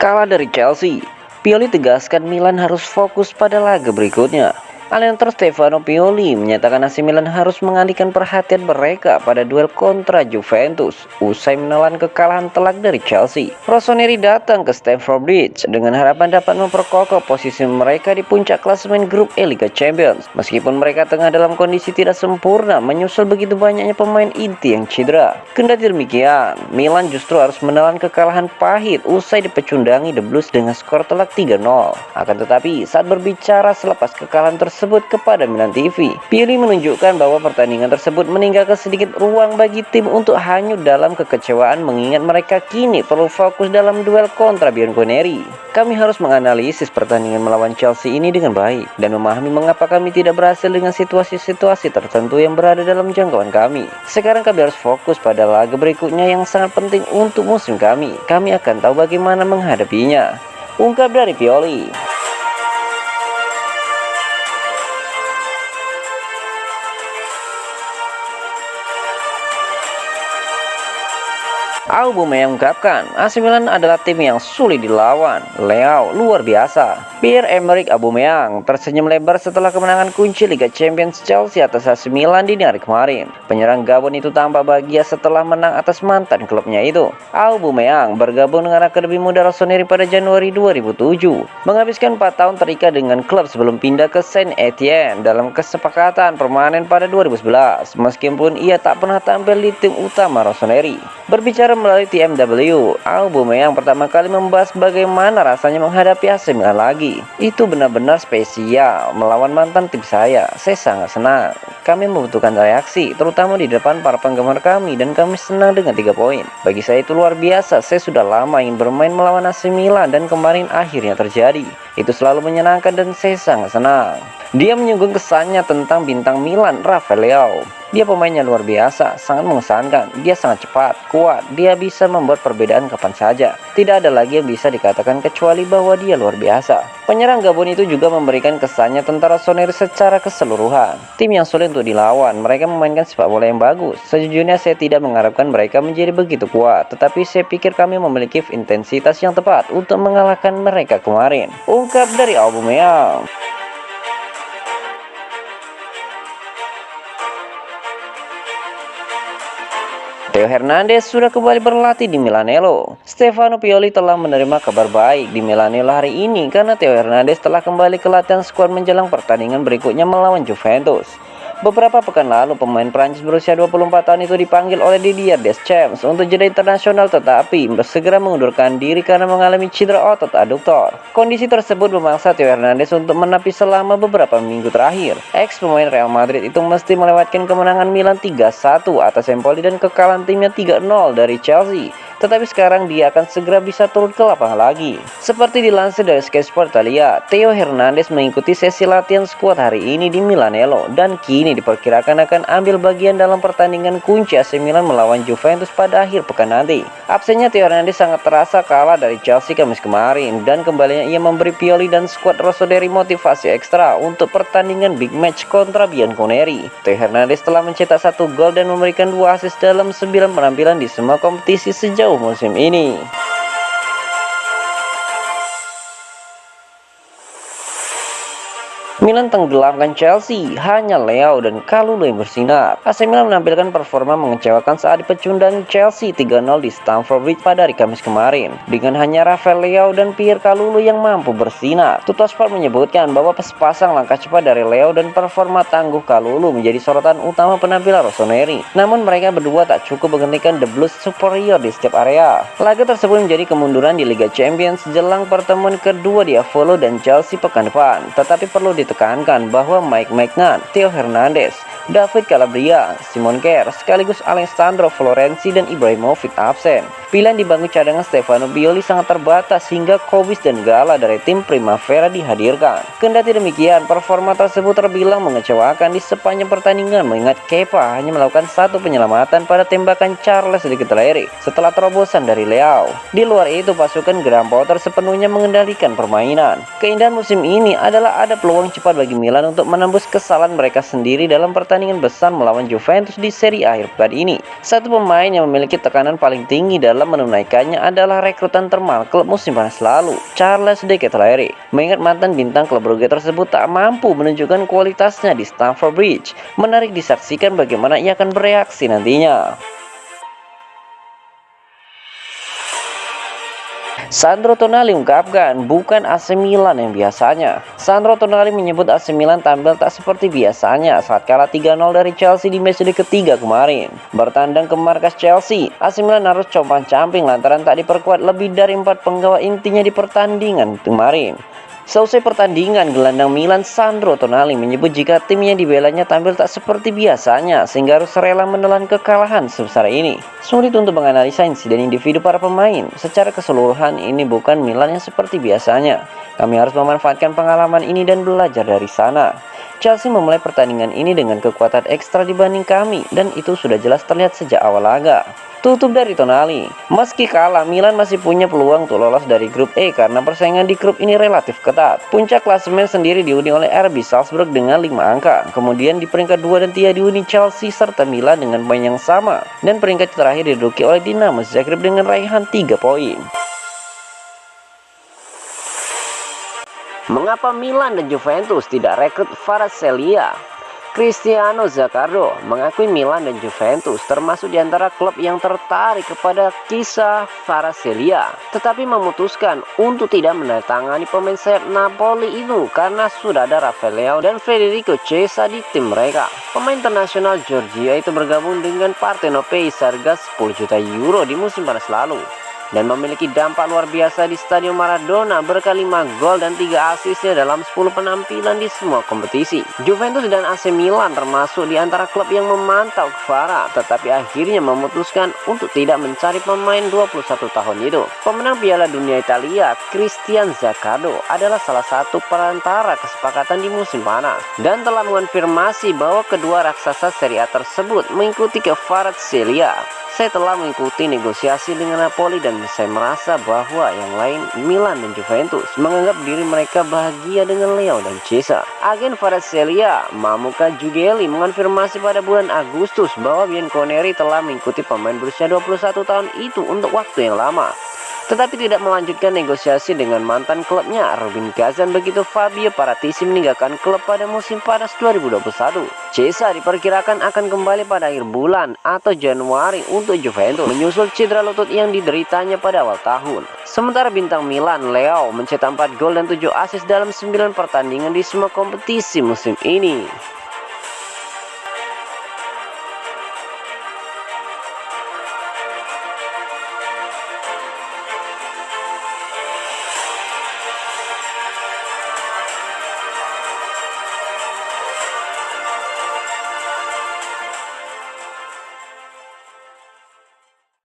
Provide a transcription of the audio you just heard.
Kalah dari Chelsea, Pioli tegaskan Milan harus fokus pada laga berikutnya. Allenandro Stefano Pioli menyatakan AC Milan harus mengalihkan perhatian mereka pada duel kontra Juventus usai menelan kekalahan telak dari Chelsea. Rossoneri datang ke Stamford Bridge dengan harapan dapat memperkokoh posisi mereka di puncak klasemen grup E Liga Champions. Meskipun mereka tengah dalam kondisi tidak sempurna menyusul begitu banyaknya pemain inti yang cedera. Kendati demikian, Milan justru harus menelan kekalahan pahit usai dipecundangi The Blues dengan skor telak 3-0. Akan tetapi, saat berbicara selepas kekalahan tersebut kepada Milan TV, Pioli menunjukkan bahwa pertandingan tersebut meninggalkan sedikit ruang bagi tim untuk hanyut dalam kekecewaan, mengingat mereka kini perlu fokus dalam duel kontra Bianconeri. Kami harus menganalisis pertandingan melawan Chelsea ini dengan baik dan memahami mengapa kami tidak berhasil dengan situasi-situasi tertentu yang berada dalam jangkauan kami. Sekarang kami harus fokus pada laga berikutnya yang sangat penting untuk musim kami. Kami akan tahu bagaimana menghadapinya, ungkap dari Pioli. Aubameyang mengungkapkan, AC Milan adalah tim yang sulit dilawan. Leao luar biasa. Pierre-Emerick Aubameyang tersenyum lebar setelah kemenangan kunci Liga Champions Chelsea atas AC Milan di hari kemarin. Penyerang Gabon itu tampak bahagia setelah menang atas mantan klubnya itu. Aubameyang bergabung dengan akademi muda Rossoneri pada Januari 2007. Menghabiskan 4 tahun terikat dengan klub sebelum pindah ke Saint Etienne dalam kesepakatan permanen pada 2011. Meskipun ia tak pernah tampil di tim utama Rossoneri. Berbicara melalui TMW, Aubameyang pertama kali membahas bagaimana rasanya menghadapi AC Milan lagi. Itu benar-benar spesial melawan mantan tim saya. Saya sangat senang. Kami membutuhkan reaksi, terutama di depan para penggemar kami, dan kami senang dengan 3 poin. Bagi saya itu luar biasa. Saya sudah lama ingin bermain melawan AC Milan dan kemarin akhirnya terjadi. Itu selalu menyenangkan dan saya sangat senang. Dia menyinggung kesannya tentang bintang Milan, Rafael Leao. Dia pemainnya luar biasa, sangat mengesankan. Dia sangat cepat, kuat, dia bisa membuat perbedaan kapan saja. Tidak ada lagi yang bisa dikatakan kecuali bahwa dia luar biasa. Penyerang Gabon itu juga memberikan kesannya tentang Rossoneri secara keseluruhan. Tim yang sulit untuk dilawan, mereka memainkan sepak bola yang bagus. Sejujurnya saya tidak mengharapkan mereka menjadi begitu kuat, tetapi saya pikir kami memiliki intensitas yang tepat untuk mengalahkan mereka kemarin, ungkap dari Aubameyang. Theo Hernandez sudah kembali berlatih di Milanello. Stefano Pioli telah menerima kabar baik di Milanello hari ini karena Theo Hernandez telah kembali ke latihan skuad menjelang pertandingan berikutnya melawan Juventus. Beberapa pekan lalu, pemain Prancis berusia 24 tahun itu dipanggil oleh Didier Deschamps untuk jeda internasional, tetapi segera mengundurkan diri karena mengalami cedera otot aduktor. Kondisi tersebut memaksa Theo Hernandez untuk menapis selama beberapa minggu terakhir. Ex pemain Real Madrid itu mesti melewatkan kemenangan Milan 3-1 atas Empoli dan kekalahan timnya 3-0 dari Chelsea. Tetapi sekarang dia akan segera bisa turun ke lapangan lagi. Seperti dilansir dari Sky Sport Italia, Theo Hernandez mengikuti sesi latihan skuad hari ini di Milanello dan kini diperkirakan akan ambil bagian dalam pertandingan kunci AC Milan melawan Juventus pada akhir pekan nanti. Absennya Theo Hernandez sangat terasa kalah dari Chelsea Kamis kemarin, dan kembalinya ia memberi Pioli dan skuad Rossoneri motivasi ekstra untuk pertandingan big match kontra Bianconeri. Theo Hernandez telah mencetak 1 gol dan memberikan 2 assist dalam 9 penampilan di semua kompetisi sejauh musim ini. Milan tenggelamkan Chelsea, hanya Leao dan Kalulu yang bersinar. AC Milan menampilkan performa mengecewakan saat dipecundangi Chelsea 3-0 di Stamford Bridge pada hari Kamis kemarin. Dengan hanya Rafael Leao dan Pierre Kalulu yang mampu bersinar. Tuttosport menyebutkan bahwa sepasang langkah cepat dari Leao dan performa tangguh Kalulu menjadi sorotan utama penampilan Rossoneri. Namun mereka berdua tak cukup menghentikan The Blues superior di setiap area. Laga tersebut menjadi kemunduran di Liga Champions jelang pertemuan kedua di Apollo dan Chelsea pekan depan. Tetapi perlu ditekankan bahwa Mike Maignan, Theo Hernandez, David Calabria, Simon Kjær, sekaligus Alessandro Florenzi dan Ibrahimovic absen. Pilihan di bangku cadangan Stefano Pioli sangat terbatas hingga Kobis dan Gala dari tim Primavera dihadirkan. Kendati demikian, performa tersebut terbilang mengecewakan di sepanjang pertandingan mengingat Kepa hanya melakukan satu penyelamatan pada tembakan Charles de Ketelaere setelah terobosan dari Leao. Di luar itu, pasukan Graham Potter sepenuhnya mengendalikan permainan. Keindahan musim ini adalah ada peluang cepat bagi Milan untuk menembus kesalahan mereka sendiri dalam pertandingan besar melawan Juventus di seri akhir pekan ini. Satu pemain yang memiliki tekanan paling tinggi dalam menunaikannya adalah rekrutan termal klub musim panas lalu, Charles de Ketelaere. Mengingat mantan bintang klub Brugge tersebut tak mampu menunjukkan kualitasnya di Stamford Bridge, menarik disaksikan bagaimana ia akan bereaksi nantinya. Sandro Tonali ungkapkan, bukan AC Milan yang biasanya. Sandro Tonali menyebut AC Milan tampil tak seperti biasanya saat kalah 3-0 dari Chelsea di matchday ketiga kemarin. Bertandang ke markas Chelsea, AC Milan harus compang-camping lantaran tak diperkuat lebih dari 4 penggawa intinya di pertandingan kemarin. Selesai pertandingan, gelandang Milan Sandro Tonali menyebut jika tim yang dibelanya tampil tak seperti biasanya sehingga harus rela menelan kekalahan sebesar ini. Sulit untuk menganalisa insiden individu para pemain. Secara keseluruhan, ini bukan Milan yang seperti biasanya. Kami harus memanfaatkan pengalaman ini dan belajar dari sana. Chelsea memulai pertandingan ini dengan kekuatan ekstra dibanding kami, dan itu sudah jelas terlihat sejak awal laga. Tutup dari Tonali, meski kalah, Milan masih punya peluang untuk lolos dari grup E karena persaingan di grup ini relatif ketat. Puncak klasemen sendiri dihuni oleh RB Salzburg dengan 5 angka. Kemudian di peringkat 2 dan 3 dihuni Chelsea serta Milan dengan poin yang sama. Dan peringkat terakhir diduduki oleh Dinamo Zagreb dengan raihan 3 poin. Mengapa Milan dan Juventus tidak rekrut Kvaratskhelia? Cristiano Zaccardo mengakui Milan dan Juventus termasuk di antara klub yang tertarik kepada kisah Kvaratskhelia, tetapi memutuskan untuk tidak mendatangani pemain sayap Napoli itu karena sudah ada Rafael Leao dan Federico Chiesa di tim mereka. Pemain internasional Georgia itu bergabung dengan Parthenope seharga 10 juta euro di musim panas lalu dan memiliki dampak luar biasa di Stadion Maradona berkat 5 gol dan 3 asisnya dalam 10 penampilan di semua kompetisi. Juventus dan AC Milan termasuk di antara klub yang memantau Kvara, tetapi akhirnya memutuskan untuk tidak mencari pemain 21 tahun itu. Pemenang Piala Dunia Italia, Cristiano Zaccardo, adalah salah satu perantara kesepakatan di musim panas dan telah mengonfirmasi bahwa kedua raksasa Serie A tersebut mengikuti ke Kvaratskhelia. Saya telah mengikuti negosiasi dengan Napoli dan saya merasa bahwa yang lain, Milan dan Juventus, menganggap diri mereka bahagia dengan Leao dan Chiesa. Agen Kvaratskhelia, Mamuka Jugeli, mengonfirmasi pada bulan Agustus bahwa Bianconeri telah mengikuti pemain berusia 21 tahun itu untuk waktu yang lama, tetapi tidak melanjutkan negosiasi dengan mantan klubnya Rubin Kazan begitu Fabio Paratici meninggalkan klub pada musim panas 2021. Chiesa diperkirakan akan kembali pada akhir bulan atau Januari untuk Juventus menyusul cedera lutut yang dideritanya pada awal tahun. Sementara bintang Milan Leao mencetak 4 gol dan 7 assist dalam 9 pertandingan di semua kompetisi musim ini.